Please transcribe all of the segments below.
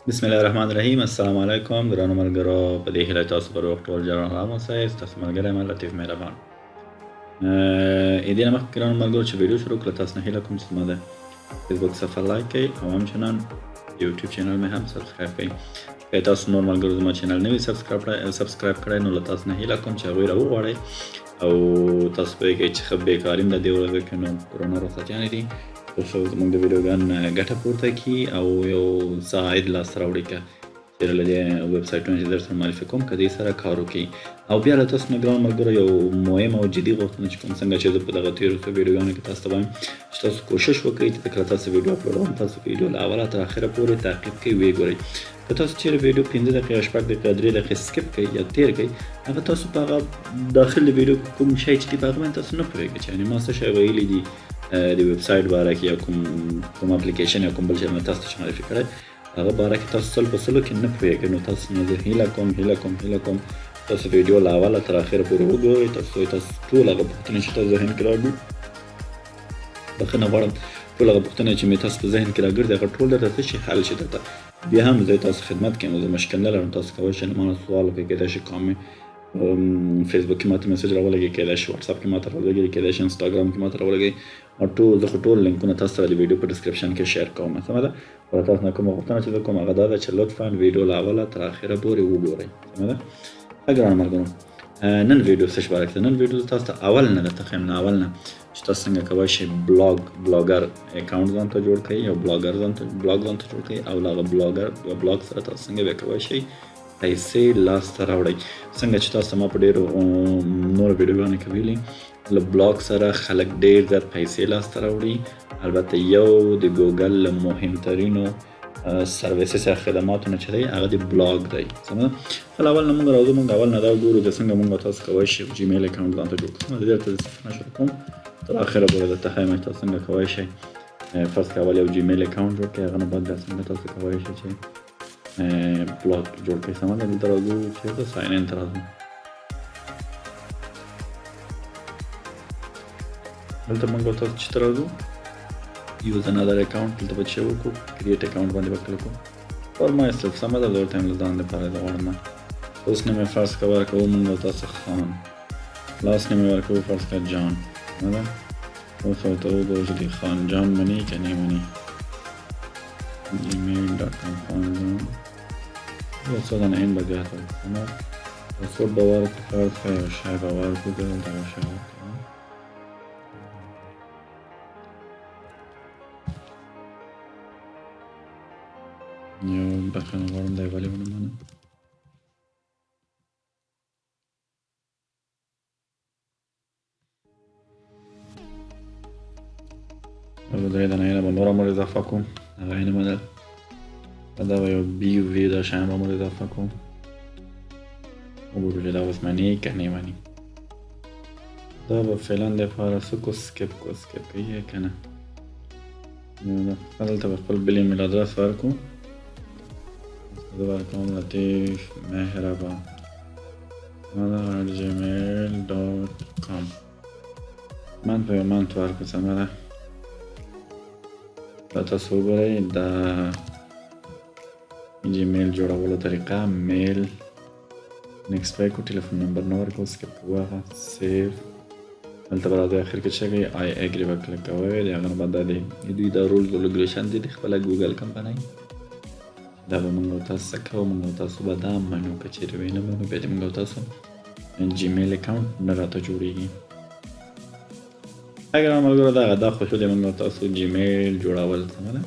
بسم الله الرحمن الرحیم. السلام علیکم ګرانو ملګرو، په دې هیله تاسو پر وخت ټول جوړ آرام اوسئ. ستاسو ملګری یم لطیف مهربان. دې نه مخکې ګرانو ملګرو چې ویډیو شروع کړه، تاسو نه هیله کوم چې زما د فیسبوک صفحه لایک کړئ او همچنان یوټیوب چینل مې هم سبسکرایب کړئ. که تاسو نور ملګرو زما چینل نه وي سبسکرایب کړی، نو له تاسو نه هیله کوم چې هغوی راوغواړئ او تاسو پوهېږئ چې ښه بیکاري د دې ورځو کې نو کرونا رخصتیانې دي، خو زموږ د ویډیوګانو نه ګټه پورته کړي او یو څه عاید لاسته راوړي. که چېرې له دې ویب سایټونو چې درته معرفي کوم که دې سره کار وکړي. او بیا له تاسو نه ګرانو ملګرو یو مهم او جدي غوښتنه چې کوم څنګه چې زه په دغه تېرو څو ویډیوګانو کې تاسو ته وایم چې تاسو کوشش وکړئ چې کله تاسو ویډیو اپلوډوم تاسو ویډیو له اوله تر اخره پورې تعقیب کړئ، ویې ګورئ. که تاسو چېرې ویډیو 15 دقیقې یا 6 دقیقې 3 دقیقې سکپ کړئ یا تېر کړئ، هغه تاسو په هغه داخل د ویډیو کوم شی چې دی په هغه باندې تاسو نه پوهېږئ چې یعنې ما څه شی ویلي دي د ویب سایټ باره کې یا کوم اپلیکیشن یا کوم بل شی مې تاسو ته معرفي کړی، هغه باره کې تاسو سل په سلو کې نه پوهېږئ. نو تاسو نه زه هیله کوم تاسو ویډیو له اوله تر اخره پورې وګورئ، تاسو ټول هغه پوښتنې چې تاسو ذهن کې راګرځي، بخښنه غواړم، ټول هغه پوښتنې چې مې تاسو په ذهن کې راګرځي هغه ټول درته څه شي حل شي. درته بیا هم زه تاسو خدمت کوم، زه مشکل نه لرم. تاسو کولی شئ ما نه سوال وکړئ، کیدای شي کومې فیسبوک کې ماته میسج راولګئ، کیدای شي واتساپ کې ماته راولګئ، کیدای شي انسټاګرام کې ماته راولګئ. زه خو ټول لینکونه تاسو سره د ویډیو په ډسکرپشن کې شیر کوم. سمه ده؟ خو له تاسو نه کومه غوښتنه چې زه کوم هغه دا ده چې لطفا ویډیو له اوله تر اخره پورې وګورئ. سمه ده؟ ښه ګرانو ملګرو، نن ویډیو څه باره کې ده؟ نن ویډیو تاسو ته اول نه درته ښیم، نه اول نه چې تاسو څنګه کولی شئ بلاګر اکاونټ ځان ته جوړ کړئ، یو بلاګ ځان ته جوړ کړئ او له هغه بلاګ سره تاسو څنګه بیا کولی شئ پیسې لاسته راوړئ. څنګه چې تاسو ما په ډېرو نورو ویډیوګانو کې ویلي، له بلاګ سره خلک ډېر زیات پیسې لاسته راوړي. البته یو د ګوګل له مهمترینو سرویسز یا خدماتو نه چې دی هغه د بلاګ دی. سمه ده؟ خو اول نه موږ راځو، موږ اول نه دا وګورو چې څنګه موږ تاسو کولی شئ جیمیل اکاونټ ځان ته جوړ کړو. زه درته نه شروع کوم، تر اخره پورې درته ښیم چې تاسو څنګه کولی شئ فرض کړئ اول یو جیمیل اکاونټ جوړ کړئ، هغه نه بعد بیا څنګه تاسو کولی شئ چې بلاګ جوړ کړئ. سمه ده؟ دلته راځو چې د ساین ان ته راځو. دلته موږ تاسو چې ته راځو use another account، دلته به چې وکړو کریټ اکاونټ باندې به کلیک وکړو فار مای سیلف. سمه ده؟ زه ورته یم له ځان دپاره زه غواړم اوس نه مې فرض کړه ورکوو موږ تاسو خان، لاس نه مې ورکوو فرض کړه جان. سمه ده؟ اوس ورته وګورو چې د خان جان مني که نه مني. gmail.com خان جان اوس دنه این به ګټه سمه پاسورډ به ورکړو، فرض کړه یو شی به ورکړو، دلته یو شی ورکړو. یو بخښنه غواړم دی ولې ونه منم. د دې دنه یې نه به نور امر اضافه کوم، هغه یې نه منل. دا به یو بي وي دا شیان به امر اضافه کوم، وګورو چې دا اوس مني که نه مني. دا به فعلا دپاره څه کو سکپ کوي که نه. دلته به خپل بل ایمیل ادرس ورکړو، زه ورکوم لطیف مهربان @gmail.com. منت به یو منت ورکړو. سمه ده؟ دا تاسو وګورئ دا جیمیل جوړولو طریقه، میل نیکسټ پای کو ټلیفون نمبر نه ورکوو، سکپ کوو هغه سیو. دلته به راځئ اخر کې چې کوئ آی اګري به کلیک کوئ. د هغه نه بعد دا د دوی دا رولز او ریګولیشن دي د خپله ګوګل کمپنۍ. دا به موږ تاسو څه کوو، موږ تاسو به دا منو، که چېرې ویې نه منو بیا دې موږ تاسو جیمیل اکاونټ نه راته جوړېږي. اگر ملګرو دا خو شو دی موږ تاسو جیمیل جوړول. سمه ده؟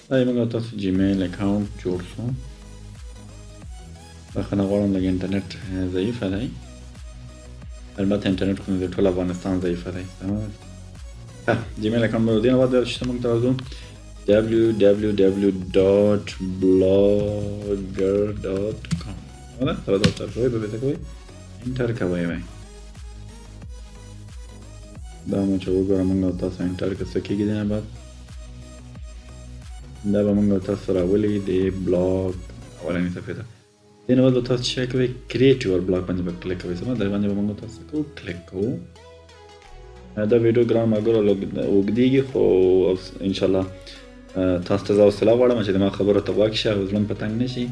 دا موږ تاسو جیمیل اکاونټ جوړ شو. بخښنه غواړم لږ انټرنیټ ضعیفه دی، البته انټرنیټ خو د ټول افغانستان ضعیفه دی. سمه ده؟ جیمیل اکاونټ به دې نه بعد چې موږ ته راځو www.blogger.com. سمه ده؟ سره دا ټایپ کوئ، به بېرته کوئ انټر کوئ. دا مو چې وګوره موږ تاسو انټر که څه کېږي. دې نه بعد دا به موږ تاسو راولي د بلاګ اولنۍ صفحې ته. دې نه بعد به تاسو چې کوئ کریټ یور بلاګ باندې به کلیک کوئ. سمه ده؟ دې باندې به موږ تاسو کوو کلیک کوو. دا ویډیو ګران ملګرو اوږدېږي، خو انشاءالله تاسو ته زه حوصله غواړم چې زما خبرو ته غوږ شئ او زړه مو په تنګ نه شي.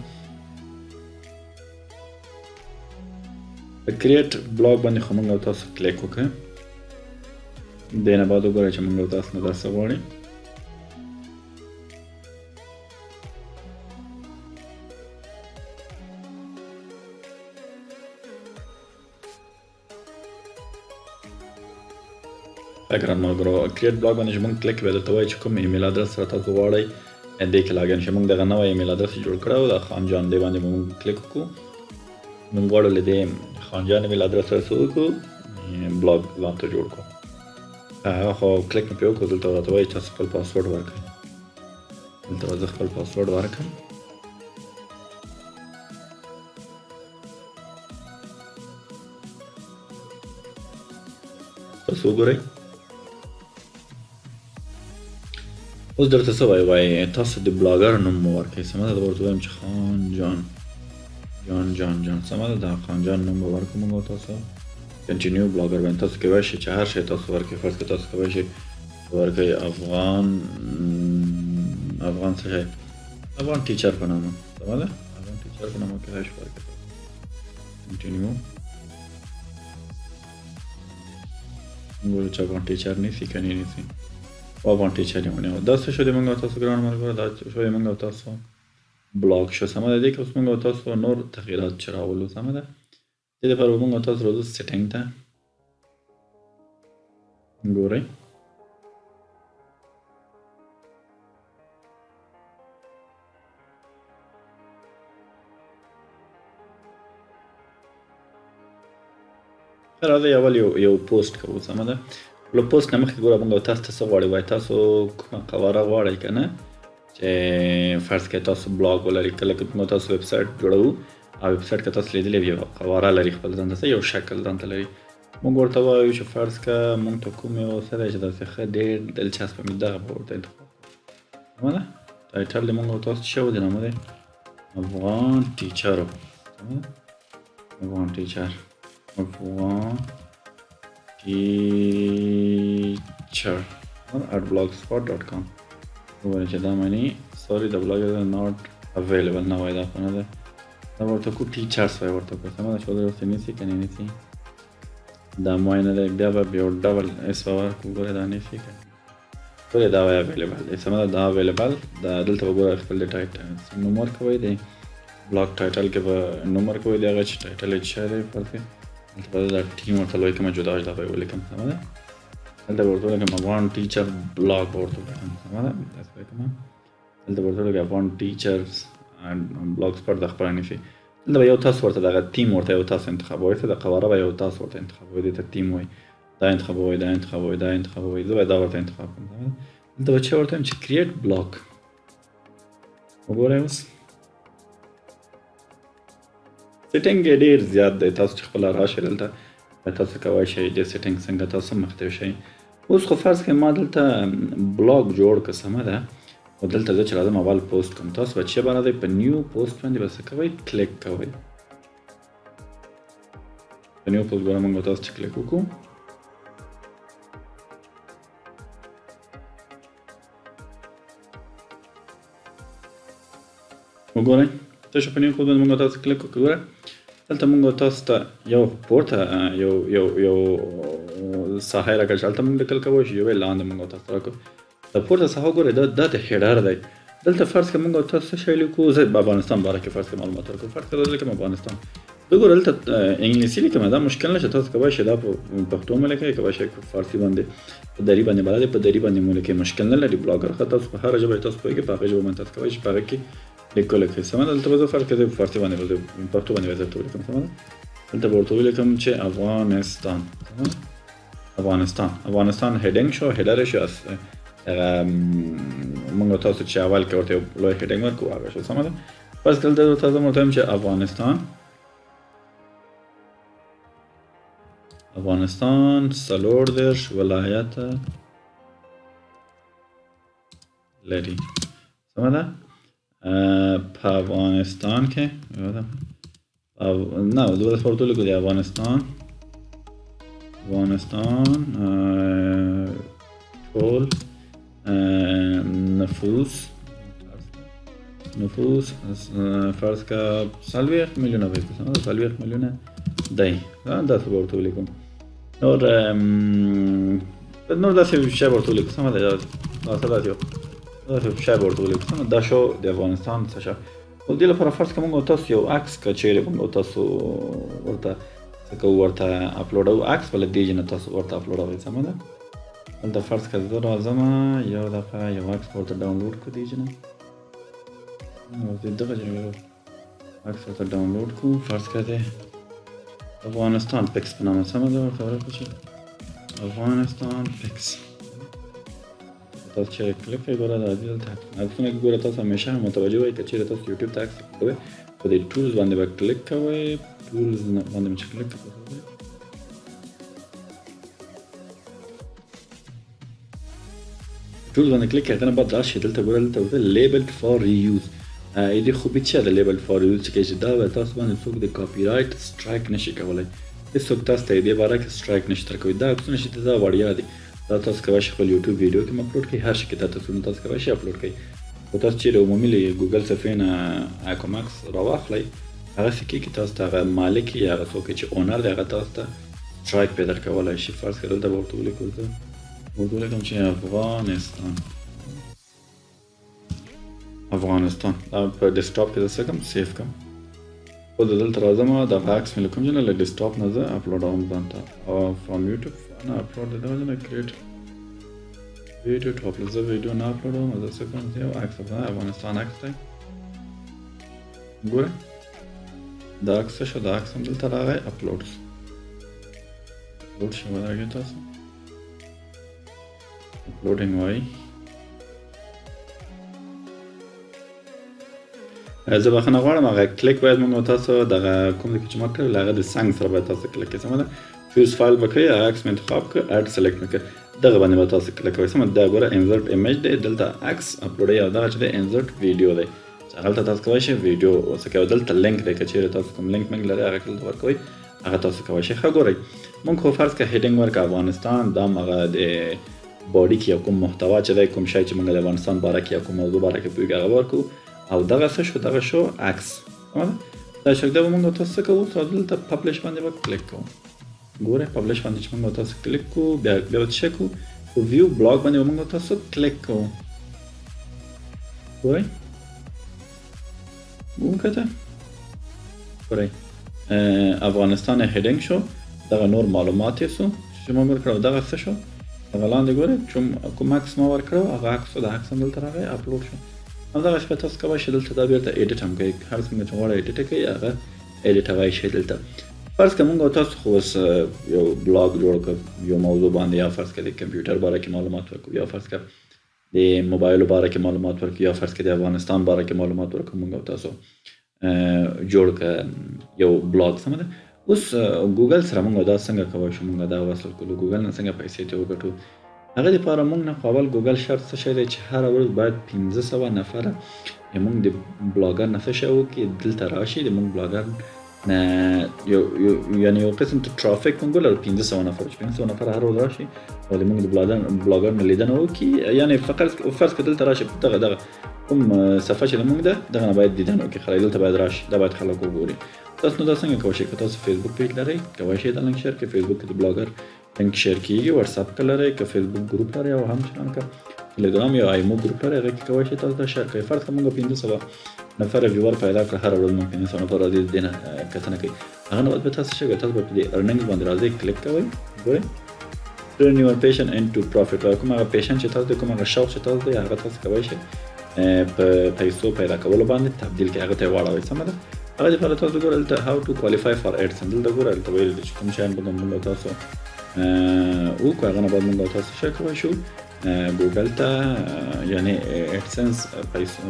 په کریټ بلاګ باندې خو موږ او تاسو کلیک وکړئ. دې نه بعد وګورئ چې موږ او تاسو نه دا څه غواړي. ګران ملګرو کریټ بلاګ باندې چې موږ کلیک وکړو درته وایي چې کوم ایمیل ادرس سره تاسو غواړئ دې کې لاګین شئ. موږ دغه نوی ایمیل ادرس جوړ کړی و د خان جان دې باندې موږ کلیک وکړو. موږ غواړو له دې خان جان ایمیل ادرس سره څه وکړو بلاګ ځان ته جوړ کړو. هغه خو کلیک مې پرې وکړو دلته راته وایي تاسو خپل پاسورډ ورکړئ. دلته زه خپل پاسورډ ورکړم. تاسو وګورئ اوس درته څه وایي تاسو د بلاګر نوم مو ورکړئ. سمه ده زه ورته وایم چې خان جان سمه ده د خان جان نوم به ورکړو موږ تاسو. کنټینیو بلاګر باندې تاسو کولی شئ چې هر شی تاسو ورکړئ. فرض کړئ تاسو کولی شئ ورکړئ افغان څه شی افغان ټیچر په نامه. سمه ده افغان ټیچر په نامه کولی شئ ورکړئ. کنټینیو ګورو چې افغان ټیچر نیسي که نه نیسي. افغان ټیچر یې ونیو. دا څه شو د موږ او تاسو ګران ملګرو دا شو د موږ او تاسو بلاګ شو. سمه ده دې کې اوس موږ او تاسو نور تغییرات چې راولو. سمه ده دې لپاره به موږ او تاسو راځو سیټینګ ته. ګورئ راځئ اول یو پوسټ کوو. سمه ده له پوسټ نه مخکې ګوره موږ او تاسو ته څه غواړئ وایي تاسو کومه قواره غواړئ که نه چې فرض کړئ تاسو بلاګ ولرئ. کله که موږ تاسو ویب سایټ جوړوو او ویب سایټ که تاسو لیدلی وي یو قواره لري خپل ځان ته یو شکل ځان ته لري. موږ ورته وایو چې فرض کړه موږ ته کوم یو څه دی چې داسې ښه ډېر دلچسپه مې دغه به ورته انتخاب کړو. سمه ده ټایټل د موږ او تاسو څه شی و د نامه دی افغان ټیچر. سمه ده افغان ټیچر @blogspot.com. وګورئ چې دا معنی sorry the blog is not available نه وایي دا خو نه ده. دا ورته کو ټیچرس وایي ورته کو. سمه ده چې ورته نیسي که نه نیسي دا معاینه دی. بیا به یو ډبل اس به ورکړو. ګورئ دا نیسي که ګورئ دا وایي اویلیبل دی. سمه ده دا اویلیبل دا دلته به ګوره خپل د ټایټل نوم ورکوئ دی بلاګ ټایټل کې به نوم ورکوئ دی هغه چې ټایټل یې څه شی دی فرض کړئ دلته به دا ټیم ورته ولیکم جدا جدا به یې ولیکم. سمه ده دلته به ورته ولیکم افغان ټیچر بلاګ به ورته ولیکم. سمه ده داسې به ولیکم. دلته به ورته ولیکم افغان ټیچرز بلاګ سپاټ دا خپله نیسي. دلته به یو تاسو ورته دغه تیم ورته یو تاسو انتخابوئ. څه د قواره به یو تاسو ورته انتخابوئ. دې ته تیم وایي. دا انتخابوئ دا انتخابوئ دا انتخابوئ. زه به دا ورته انتخاب کړم. دلته به څه ورته وایم چې کریټ بلاګ. وګورئ اوس سیټینګ یې ډېر زیات دی. تاسو چې خپله راشئ دلته تاسو کولی شئ د سیټینګ څنګه تاسو مخته شئ. اوس خو فرض کړئ ما دلته بلاګ جوړ کړه. سمه ده او دلته زه چې راځم اول پوسټ کوم. تاسو به چې به راځئ په نیو پوسټ باندې به څه کوئ کلیک کوئ. په نیو پوسټ ګوره موږ تاسو چې کلیک وکړو وګورئ تاسو په نیو پوسټ باندې موږ تاسو کلیک وکړو. ګوره دلته موږ تاسو ته یو پورته یو ساحه راکړه چې هلته موږ لیکل کوو چې یو یې لاندې موږ تاسو راکړو. د پورته ساحه ګورئ دا د هیډر دی. دلته فرض کړئ موږ تاسو څه شی لیکو. زه افغانستان باره کې فرض کړئ معلومات ورکړم. فرض کړئ زه لیکم افغانستان. زه ګوره دلته انګلیسي لیکم دا مشکل نشته. تاسو کولی شئ دا په پښتو مو لیکئ کولی شئ په فارسي باندې په دري باندې بلد یې په دري باندې مو لیکئ مشکل نه لري. بلاګر ښه تاسو په هره ژبه تاسو پوهېږئ په هغې ژبه باندې تاسو کولی شئ په هغې کې لیکل کوئ. سمه ده دلته به زه فرض کړئ زه په فارسي باندې به پښتو باندې به درته ولیکم. سمه ده دلته به ورته ولیکم چې افغانستان. افغانستان هیډینګ شو هیډر یې شو. موږ تاسو چې اول کې ورته یو لوی هیډینګ ورکړو هغه شو. سمه ده فرض کړئ دلته زه ورته وایم چې افغانستان 40 ولایته لري. سمه ده په افغانستان کې نه زه به ورته ولیکو د افغانستان ټول نفوس فرض کا 40 میلیونه وي که 40 میلیونه دی دا څه به ورته ولیکم نور داسې شی به ورته ولیکو سمه ده داسې شی به ورته ولیکو سمه دا شو د افغانستان څه شو خو دې لپاره فرض که موږ تاسو یو عکس که چیرې موږ تاسو ورته څه کوو ورته اپلوډوو عکس بله دې نه تاسو ورته اپلوډوئ سمه ده دلته فرض که زه راځم یو دفعه یو عکس ورته ډاونلوډ کړو دې نه دغه عکس ورته ډاونلوډ کړو فرض که دی افغانستان پکس په نامه سمه ده ورته ورکړو افغانستان پکس تاسو چې کلیک کوئ ګوره دا دې دلته عکسونه کې ګوره تاسو همیشه متوجه وئ که چیرې تاسو یوټیوب ته عکس کوئ په دې ټولز باندې به کلیک کوئ ټولز باندې چې کلیک کوئ ټولز باندې کلیک کړئ نه بعد راشي دلته ګوره دلته لیبلډ فار ریوز دې خوبي څه ده لیبلډ فار ریوز چې دا به تاسو باندې څوک د کاپي رایټ سټرایک نشي کولی هېڅوک تاسو ته دې باره کې سټرایک نشي درکوي دا عکسونه چې دا وړیا دي دا تاسو کولی شئ خپل یوټیوب ویډیو کې اپلوډ کړئ هر شي کې دا تاسو کولی شئ اپلوډ کړئ خو تاسو چیرې عمومي له ګوګل صفحې نه اکوم عکس راواخلئ هغسې کېږي تاسو ته هغه مالک یا هغه څوک چې اونر دی هغه تاسو ته سټرایک پې درکولی شي فرض کړه دلته به ورته ولیکو زه ورته ولیکم چې افغانستان په ډیسکټاپ کې زه څه کوم سیف کوم خو زه دلته راځم دغه عکس مې له کوم ځای نه له ډیسکټاپ نه زه اپلوډوم ځان ته او فرام یوټیوب نه اپلوډ د دغه ځای نه کریټ ویډیو ټاپ زه ویډیو نه اپلوډوم زه څه کوم یو عکس افغانستان عکس دی ګوره دا عکس شو دا عکس هم دلته راغی اپلوډ شو ودرېږئ تاسو اپلوډینګ وایي زه بخښنه غواړم هغه کلیک باید موږ تاسو دغه کوم ځای کې چې ما کړی هغه د څنګ سره باید تاسو کلیک کړئ سمه ده چوز فایل به کړئ هغه عکس مې انتخاب کړ اډ سلیکټ مې کړ دغه باندې به تاسو کلیک کوئ سمه دا ګوره انزرټ ایمیج دی دلته عکس اپلوډوئ او دغه چې دی انزرټ ویډیو دی هغلته تاسو کولی شئ ویډیو څه کوئ دلته لینک دی که چیرې تاسو کوم لینک لرئ هغه دلته ورکوئ هغه تاسو کولی شئ ښه ګورئ موږ خو فرض که هیډینګ ورکړه افغانستان دا هم هغه د باډي کې یو کوم محتوا چې دی کوم شی چې موږ د افغانستان باره کې یا کوم موضوع باره کې پوهېږو هغه ورکړو او دغه څه شو دغه شو عکس سمه ده دا شو دا به موږ تاسو څه کوو تاسو دلته پبلش باندې به کلیک کوو ګوره پبلش باندې چې موږ تاسو کلیک کوو بیا به څه کوو په ویو بلاګ باندې به موږ تاسو کلیک کوو ګورئ وکړه ګورئ افغانستان هیډینګ شو دغه نور معلومات یې شو چې ما ورکړو دغه څه شو دغه لاندې ګورئ کوم عکس ما ورکړو هغه عکس د عکس هم دلته راغی اپلوډ شو همدغه شپه تاسو کولی شئ دلته دا بیرته ایډیټ هم کوئ هر څنګه چې غواړئ ایډیټ یې کوئ هغه ایډیټوی شئ دلته فرض که موږ او تاسو خو اوس یو بلاګ جوړ کړو یو موضوع باندې یا فرض که د کمپیوټر باره کې معلومات ورکړو یا فرض که د موبایلو باره کې معلومات ورکړو یا فرض که د افغانستان باره کې معلومات ورکړو موږ او تاسو جوړ کړه یو بلاګ سمه ده اوس ګوګل سره موږ دا څنګه کولی شو موږ دا وصل کړو ګوګل نه څنګه پیسې ته وګټو هغه دپاره موږ نه خو اول ګوګل شرط څه شی دی چې هره ورځ باید 1500 نفره موږ د بلاګر نه څه شی وکړي دلته راشي د موږ بلاګر نه یعنې یو قسم ته ټرافیک موږ ولرو 1500 نفر چې 1500 نفر هر ورځ راشي او د موږ د بلاګر نه لیدنه وکړي یعنې فقط فرض که دلته راشي دغه کوم صفحه چې موږ ده دغه نه باید دیدن وکړي خلک دلته باید راشي دا باید خلک وګوري تاسو نو دا څنګه کولی شئ که تاسو فیسبوک پیج لرئ کولی شئ دا لینک شیر کړئ فیسبوک کې د بلاګر لینک شیر کیږي واتساپ کې لرئ که فیسبوک ګروپ لرئ او همچنان که ټلګرام یا ایمو ګروپ لرئ هغه کې کولی شئ تاسو دا شیر کړئ فرض که موږ 1500 نفره ویور پیدا کړه هره ورځ موږ 1500 نفر راځي دې نه کتنه کوي هغه نه بعد به تاسو څه کوئ تاسو به په دې ارننګز باندې راځئ کلیک کوئ ګورئ turn your passion into profit کوم هغه پیشن چې تاسو کوم هغه شوق چې تاسو دی هغه تاسو کولی شئ په پیسو پیدا کولو باندې تبدیل کړئ هغه ته واړوئ سمه ده هغه دپاره تاسو ګوره دلته how to qualify for AdSense دلته ګوره دلته ویلي دي چې کوم شیان به موږ تاسو وکړو هغه نه بعد موږ تاسو څه کولی شو ګوګل ته یعنې AdSense پیسو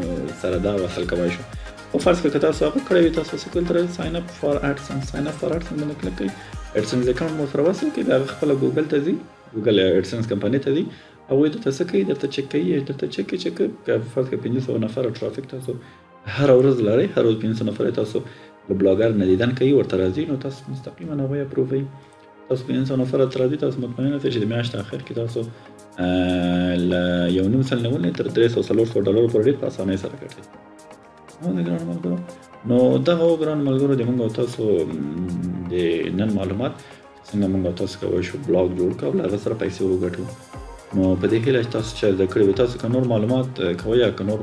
سره دا وصل کولی شو خو فرض کړه که تاسو هغه کړی وي تاسو څه کولی ترئ sign up for AdSense باندې کلیک کوئ AdSense اکاونټ مو سره وصل کړئ بیا هغه خپله ګوګل ته ځي ګوګل AdSense کمپنۍ ته ځي هغوی درته څه کوي درته چک کوي درته چک کوي چې فرض کړه 500 نفره ټرافیک تاسو هر ورځ لرئ هر ورځ 500 نفره تاسو د بلاګر نه دیدن کوي ورته راځي نو تاسو مستقیما هغوی اپروفوئ تاسو 500 نفره ته راځي تاسو مطمئن اوسئ چې د میاشتې اخر کې تاسو ل یو نیم سل نه ولې تر 300-400 ډالر پورې ډېر په اسانۍ سره ګټي. نو د ګرانو ملګرو نو دغه ګرانو ملګرو د موږ او تاسو د نن معلومات څنګه موږ او تاسو کولی شو بلاګ جوړ کړو او له هغه سره پیسې وګټو. نو په دې هیله چې تاسو چې زده کړي وي تاسو که نور معلومات کوئ یا که نور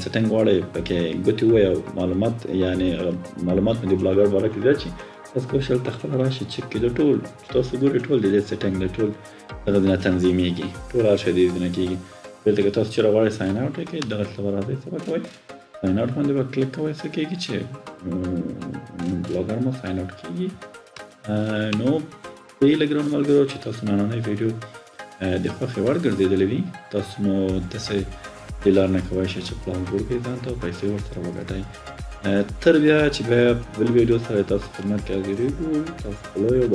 سیټینګ غواړئ پکې ګوتې ووایئ او معلومات یعنې معلومات مو د بلاګر باره کې زیات شي تاسو کولی شئ هلته خپله راشئ چک کړئ د ټول تاسو ګورئ ټول د دې سیټینګ د ټول دغه نه تنظیمېږي ټول هر شی د دې نه کېږي. دلته که تاسو چېرې غواړئ ساین اوټ یې کړئ دغسې به راځئ څه به کوئ ساین اوټ باندې به کلیک کوئ څه کېږي چې بلاګر مو ساین اوټ کېږي. نو په هیله ګرانو ملګرو چې تاسو نننۍ ویډیو د خوښې وړ ګرځېدلې وي تاسو نو داسې دې لار نه کولی شئ چې پلان جوړ کړئ ځان ته او پیسې ورسره وګټئ. تر بیا چې بیا بل ویډیو سره تاسو خدمت کې حاضرېږو تاسو خپله یو